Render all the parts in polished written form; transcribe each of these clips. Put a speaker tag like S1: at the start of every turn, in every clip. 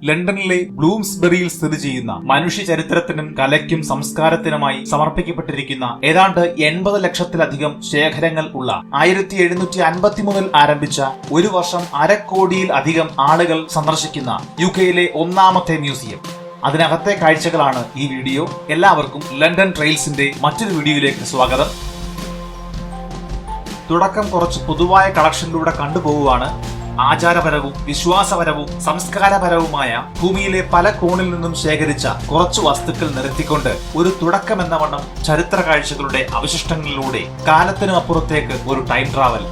S1: ലണ്ടനിലെ ബ്ലൂംസ്ബെറിയിൽ സ്ഥിതി ചെയ്യുന്ന മനുഷ്യ ചരിത്രത്തിനും കലയ്ക്കും സംസ്കാരത്തിനുമായി സമർപ്പിക്കപ്പെട്ടിരിക്കുന്ന ഏതാണ്ട് 80 ലക്ഷത്തിലധികം ശേഖരങ്ങൾ ഉള്ള 1753 ആരംഭിച്ച ഒരു വർഷം 1/2 കോടിയിൽ അധികം ആളുകൾ സന്ദർശിക്കുന്ന യുകെയിലെ ഒന്നാമത്തെ മ്യൂസിയം. അതിനകത്തെ കാഴ്ചകളാണ് ഈ വീഡിയോ. എല്ലാവർക്കും ലണ്ടൻ ട്രെയിൽസിന്റെ മറ്റൊരു വീഡിയോയിലേക്ക് സ്വാഗതം. തുടക്കം കുറച്ച് പൊതുവായ കളക്ഷനിലൂടെ കണ്ടുപോകുവാണ്. ആചാരപരവും വിശ്വാസപരവും സംസ്കാരപരവുമായ ഭൂമിയിലെ പല കോണിൽ നിന്നും ശേഖരിച്ച കുറച്ചു വസ്തുക്കൾ നിരത്തിക്കൊണ്ട് ഒരു തുടക്കമെന്ന വണ്ണം ചരിത്ര കാഴ്ചകളുടെ അവശിഷ്ടങ്ങളിലൂടെ കാലത്തിനും അപ്പുറത്തേക്ക് ഒരു ടൈം ട്രാവൽ.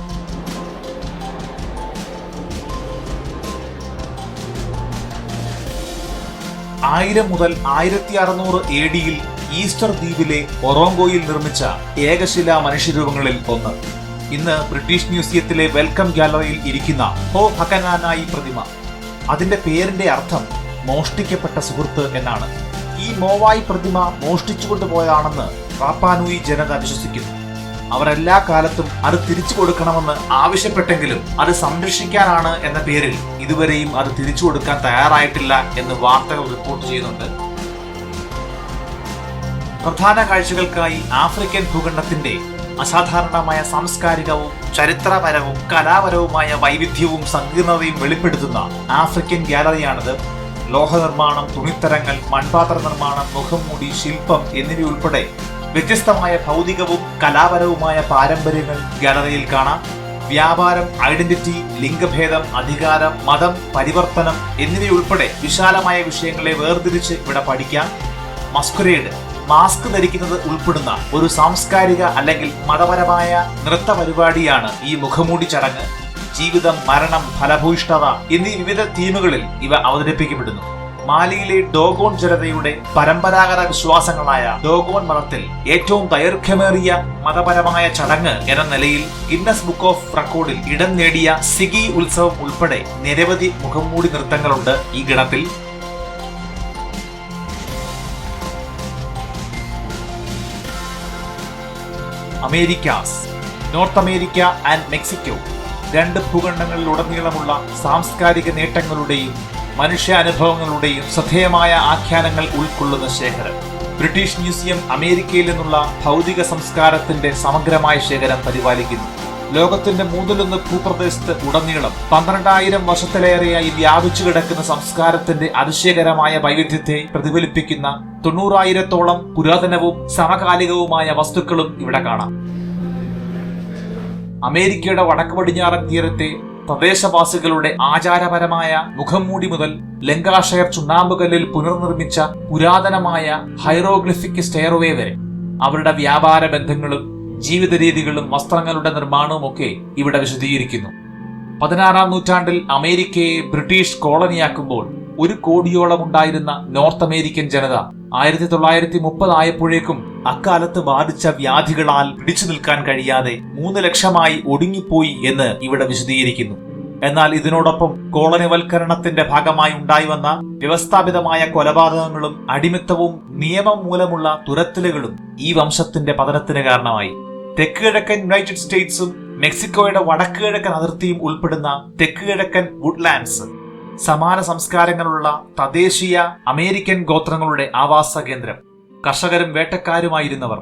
S1: മുതൽ 1600 AD ഈസ്റ്റർ ദ്വീപിലെ ഒറോങ്കോയിൽ നിർമ്മിച്ച ഏകശിലാ മനുഷ്യരൂപങ്ങളിൽ ഒന്ന്. ഇന്ന് ബ്രിട്ടീഷ് മ്യൂസിയത്തിലെ വെൽക്കം ഗാലറിയിൽ ഇരിക്കുന്ന ഹോ ഹക്കനാനായി പ്രതിമ. അതിന്റെ പേരിന്റെ അർത്ഥം മോഷ്ടിക്കപ്പെട്ട സുഹൃത്ത് എന്നാണ്. ഈ മോവായി പ്രതിമ മോഷ്ടിച്ചുകൊണ്ടുപോയതാണെന്ന് റാപ്പാനൂയി ജനത വിശ്വസിക്കുന്നു. അവർ എല്ലാ കാലത്തും അത് തിരിച്ചു കൊടുക്കണമെന്ന് ആവശ്യപ്പെട്ടെങ്കിലും അത് സംരക്ഷിക്കാനാണ് എന്ന പേരിൽ ഇതുവരെയും അത് തിരിച്ചു കൊടുക്കാൻ തയ്യാറായിട്ടില്ല എന്ന് വാർത്തകൾ റിപ്പോർട്ട് ചെയ്യുന്നുണ്ട്. പ്രധാന കാഴ്ചകൾക്കായി ആഫ്രിക്കൻ ഭൂഖണ്ഡത്തിന്റെ അസാധാരണമായ സാംസ്കാരികവും ചരിത്രപരവും കലാപരവുമായ വൈവിധ്യവും സങ്കീർണതയും വെളിപ്പെടുത്തുന്ന ആഫ്രിക്കൻ ഗാലറിയാണിത്. ലോഹനിർമ്മാണം, തുണിത്തരങ്ങൾ, മൺപാത്ര നിർമ്മാണം, മുഖംമൂടി, ശില്പം എന്നിവയുൾപ്പെടെ വ്യത്യസ്തമായ ഭൗതികവും കലാപരവുമായ പാരമ്പര്യങ്ങൾ ഗാലറിയിൽ കാണാം. വ്യാപാരം, ഐഡന്റിറ്റി, ലിംഗഭേദം, അധികാരം, മതം, പരിവർത്തനം എന്നിവയുൾപ്പെടെ വിശാലമായ വിഷയങ്ങളെ വേർതിരിച്ച് ഇവിടെ പഠിക്കാം. മസ്കുരേഡ്, മാസ്ക് ധരിക്കുന്നത് ഉൾപ്പെടുന്ന ഒരു സാംസ്കാരിക അല്ലെങ്കിൽ മതപരമായ നൃത്ത പരിപാടിയാണ് ഈ മുഖമൂടി ചടങ്ങ്. ജീവിതം, മരണം, ഫലഭൂയിഷ്ഠത എന്നീ വിവിധ തീമുകളിൽ ഇവ അവതരിപ്പിക്കപ്പെടുന്നു. മാലിയിലെ ഡോഗോൺ ജനതയുടെ പരമ്പരാഗത വിശ്വാസങ്ങളായ ഡോഗോൺ മതത്തിൽ ഏറ്റവും ദൈർഘ്യമേറിയ മതപരമായ ചടങ്ങ് എന്ന നിലയിൽ ഗിന്നസ് ബുക്ക് ഓഫ് റെക്കോർഡിൽ ഇടം നേടിയ സിഗി ഉത്സവം ഉൾപ്പെടെ നിരവധി മുഖംമൂടി നൃത്തങ്ങളുണ്ട് ഈ ഗണത്തിൽ. Americas, north America and Mexico, 2 ഭൂഖണ്ഡങ്ങളിലുടനീളമുള്ള സാംസ്കാരിക നേട്ടങ്ങളുടെയും മനുഷ്യാനുഭവങ്ങളുടെയും ശ്രദ്ധേയമായ ആഖ്യാനങ്ങൾ ഉൾക്കൊള്ളുന്ന ശേഖരം. ബ്രിട്ടീഷ് മ്യൂസിയം അമേരിക്കയിൽ നിന്നുള്ള ഭൗതിക സംസ്കാരത്തിന്റെ സമഗ്രമായ ശേഖരം പരിപാലിക്കുന്നു. ലോകത്തിന്റെ 1/3 ഭൂപ്രദേശത്ത് ഉടനീളം 12,000 വർഷത്തിലേറെയായി വ്യാപിച്ചു കിടക്കുന്ന സംസ്കാരത്തിന്റെ അതിശയകരമായ വൈവിധ്യത്തെ പ്രതിഫലിപ്പിക്കുന്ന 90,000-ഓളം പുരാതനവും സമകാലികവുമായ വസ്തുക്കളും ഇവിടെ കാണാം. അമേരിക്കയുടെ വടക്ക് പടിഞ്ഞാറൻ തീരത്തെ പ്രദേശവാസികളുടെ ആചാരപരമായ മുഖംമൂടി മുതൽ ലങ്കാഷയർ ചുണ്ണാമ്പുകല്ലിൽ പുനർനിർമ്മിച്ച പുരാതനമായ ഹൈറോഗ്ലിഫിക് സ്റ്റെയർവേ വരെ അവരുടെ വ്യാപാര ബന്ധങ്ങളും ജീവിത രീതികളും വസ്ത്രങ്ങളുടെ നിർമ്മാണവും ഒക്കെ ഇവിടെ വിശദീകരിക്കുന്നു. 16-ാം നൂറ്റാണ്ടിൽ അമേരിക്കയെ ബ്രിട്ടീഷ് കോളനിയാക്കുമ്പോൾ 1 കോടിയോളം ഉണ്ടായിരുന്ന നോർത്ത് അമേരിക്കൻ ജനത 1930 ആയപ്പോഴേക്കും അക്കാലത്ത് ബാധിച്ച വ്യാധികളാൽ പിടിച്ചു നിൽക്കാൻ കഴിയാതെ 3 ലക്ഷമായി ഒടുങ്ങിപ്പോയി എന്ന് ഇവിടെ വിശദീകരിക്കുന്നു. എന്നാൽ ഇതിനോടൊപ്പം കോളനിവൽക്കരണത്തിന്റെ ഭാഗമായി ഉണ്ടായി വന്ന വ്യവസ്ഥാപിതമായ കൊലപാതകങ്ങളും അടിമത്തവും നിയമം മൂലമുള്ള തുരത്തലുകളും ഈ വംശത്തിന്റെ പതനത്തിന് കാരണമായി. തെക്ക് കിഴക്കൻ യുണൈറ്റഡ് സ്റ്റേറ്റ്സും മെക്സിക്കോയുടെ വടക്ക് കിഴക്കൻ അതിർത്തിയും ഉൾപ്പെടുന്ന തെക്ക് കിഴക്കൻ വുഡ്ലാൻഡ്സ് സമാന സംസ്കാരങ്ങളുള്ള തദ്ദേശീയ അമേരിക്കൻ ഗോത്രങ്ങളുടെ ആവാസ കേന്ദ്രം. കർഷകരും വേട്ടക്കാരുമായിരുന്നവർ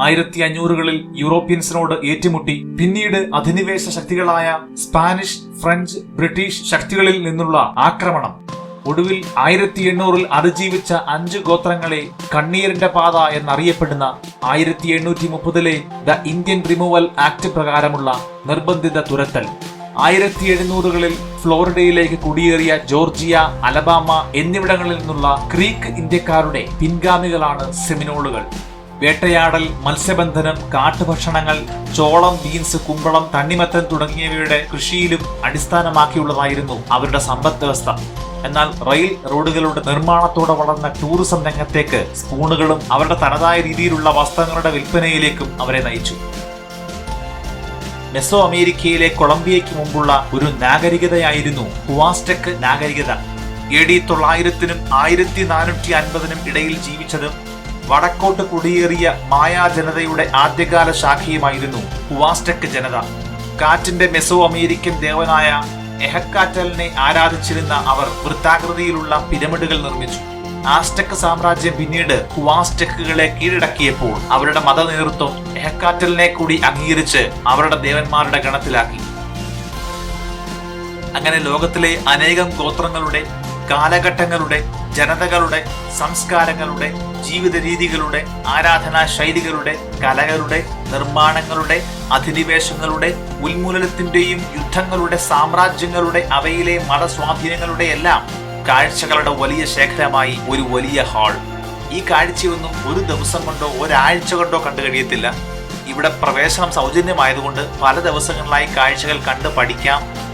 S1: 1500-കളിൽ യൂറോപ്യൻസിനോട് ഏറ്റുമുട്ടി പിന്നീട് അധിനിവേശ ശക്തികളായ സ്പാനിഷ്, ഫ്രഞ്ച്, ബ്രിട്ടീഷ് ശക്തികളിൽ നിന്നുള്ള ആക്രമണം, ഒടുവിൽ 1800-ൽ അതിജീവിച്ച 5 ഗോത്രങ്ങളെ കണ്ണീരിന്റെ പാത എന്നറിയപ്പെടുന്ന 1830-ലെ ദ ഇന്ത്യൻ റിമൂവൽ ആക്ട് പ്രകാരമുള്ള നിർബന്ധിത തുരത്തൽ, 1700-കളിൽ ഫ്ലോറിഡയിലേക്ക് കുടിയേറിയ ജോർജിയ, അലബാമ എന്നിവിടങ്ങളിൽ നിന്നുള്ള ക്രീക്ക് ഇന്ത്യക്കാരുടെ പിൻഗാമികളാണ് സെമിനോളുകൾ. വേട്ടയാടൽ, മത്സ്യബന്ധനം, കാട്ടുഭക്ഷണങ്ങൾ, ചോളം, ബീൻസ്, കുമ്പളം, തണ്ണിമത്തൻ തുടങ്ങിയവയുടെ കൃഷിയിലും അടിസ്ഥാനമാക്കിയുള്ളതായിരുന്നു അവരുടെ സമ്പദ് വ്യവസ്ഥ. എന്നാൽ റെയിൽ റോഡുകളുടെ നിർമ്മാണത്തോടെ വളർന്ന ടൂറിസം രംഗത്തേക്ക് സ്പൂണുകളും അവരുടെ തനതായ രീതിയിലുള്ള വസ്ത്രങ്ങളുടെ വിൽപ്പനയിലേക്കും അവരെ നയിച്ചു. മെസോ അമേരിക്കയിലെ കൊളംബിയയ്ക്ക് മുമ്പുള്ള ഒരു നാഗരികതയായിരുന്നു ഹുവാസ്റ്റെക് നാഗരികത. AD 900-നും 1450-നും ഇടയിൽ ജീവിച്ചതും വടക്കോട്ട് കുടിയേറിയ മായാ ജനതയുടെ ആദ്യകാല ശാഖയുമായിരുന്നു ഹുവാസ്റ്റെക് ജനത. കാറ്റിന്റെ മെസോ അമേരിക്കൻ ദേവനായ എഹക്കാറ്റലിനെ ആരാധിച്ചിരുന്ന അവർ വൃത്താകൃതിയിലുള്ള പിരമിഡുകൾ നിർമ്മിച്ചു. ആസ്ടെക് സാമ്രാജ്യം പിന്നീട് ഹുവാസ്റ്റെക്കുകളെ കീഴടക്കിയപ്പോൾ അവരുടെ മത നേതൃത്വം എഹക്കാറ്റലിനെ കൂടി അംഗീകരിച്ച് അവരുടെ ദേവന്മാരുടെ ഗണത്തിലാക്കി. അങ്ങനെ ലോകത്തിലെ അനേകം ഗോത്രങ്ങളുടെ, കാലഘട്ടങ്ങളുടെ, ജനതകളുടെ, സംസ്കാരങ്ങളുടെ, ജീവിത രീതികളുടെ, ആരാധനാ ശൈലികളുടെ, കലകളുടെ, നിർമ്മാണങ്ങളുടെ, അധിനിവേശങ്ങളുടെ, ഉന്മൂലനത്തിന്റെയും യുദ്ധങ്ങളുടെ, സാമ്രാജ്യങ്ങളുടെ, അവയിലെ മതസ്വാധീനങ്ങളുടെ എല്ലാം കാഴ്ചകളുടെ വലിയ ശേഖരമായി ഒരു വലിയ ഹാൾ. ഈ കാഴ്ചയൊന്നും ഒരു ദിവസം കൊണ്ടോ ഒരാഴ്ച കൊണ്ടോ കണ്ടു കഴിയത്തില്ല. ഇവിടെ പ്രവേശനം സൗജന്യമായതുകൊണ്ട് പല ദിവസങ്ങളിലായി കാഴ്ചകൾ കണ്ട് പഠിക്കാം.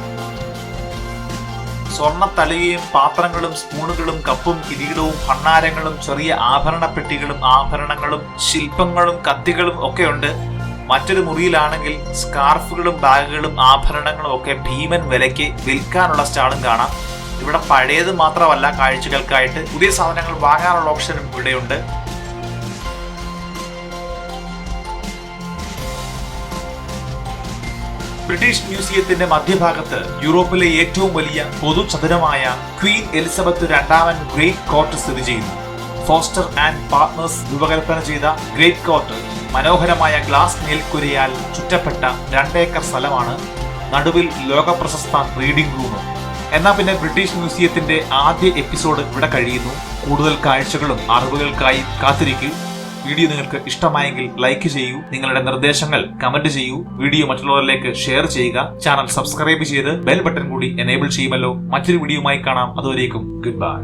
S1: സ്വർണ്ണ തളികയും പാത്രങ്ങളും സ്പൂണുകളും കപ്പും കിരീടവും ഭണ്ണാരങ്ങളും ചെറിയ ആഭരണ പെട്ടികളും ആഭരണങ്ങളും ശില്പങ്ങളും കത്തികളും ഒക്കെയുണ്ട്. മറ്റൊരു മുറിയിലാണെങ്കിൽ സ്കാർഫുകളും ബാഗുകളും ആഭരണങ്ങളും ഒക്കെ ഭീമൻ വിലയ്ക്ക് വിൽക്കാനുള്ള സ്റ്റാളും കാണാം. ഇവിടെ പഴയത് മാത്രമല്ല, കാഴ്ചകൾക്കായിട്ട് പുതിയ സാധനങ്ങൾ വാങ്ങാനുള്ള ഓപ്ഷനും ഇവിടെയുണ്ട്. ബ്രിട്ടീഷ് മ്യൂസിയത്തിന്റെ മധ്യഭാഗത്ത് യൂറോപ്പിലെ ഏറ്റവും വലിയ പൊതുചതുരമായ queen Elizabeth II great court സ്ഥിതി ചെയ്യുന്നു. ഫോസ്റ്റർ ആൻഡ് പാർട്ട്നേഴ്സ് രൂപകൽപ്പന ചെയ്ത ഗ്രേറ്റ് കോർട്ട് മനോഹരമായ ഗ്ലാസ് മേൽക്കൂരയാൽ ചുറ്റപ്പെട്ട 2 ഏക്കർ സ്ഥലമാണ്. നടുവിൽ ലോകപ്രശസ്ത റീഡിംഗ് റൂം. എന്നാൽ പിന്നെ ബ്രിട്ടീഷ് മ്യൂസിയത്തിന്റെ ആദ്യ എപ്പിസോഡ് ഇവിടെ കഴിയുന്നു. കൂടുതൽ കാഴ്ചകളും അറിവുകൾക്കായി കാത്തിരിക്കൂ. വീഡിയോ നിങ്ങൾക്ക് ഇഷ്ടമായെങ്കിൽ ലൈക്ക് ചെയ്യൂ. നിങ്ങളുടെ നിർദ്ദേശങ്ങൾ കമന്റ് ചെയ്യൂ. വീഡിയോ മറ്റുള്ളവരിലേക്ക് ഷെയർ ചെയ്യുക. ചാനൽ സബ്സ്ക്രൈബ് ചെയ്ത് ബെൽ ബട്ടൺ കൂടി എനേബിൾ ചെയ്യുമല്ലോ. മറ്റൊരു വീഡിയോയുമായി കാണാം. അതുവരേക്കും ഗുഡ് ബൈ.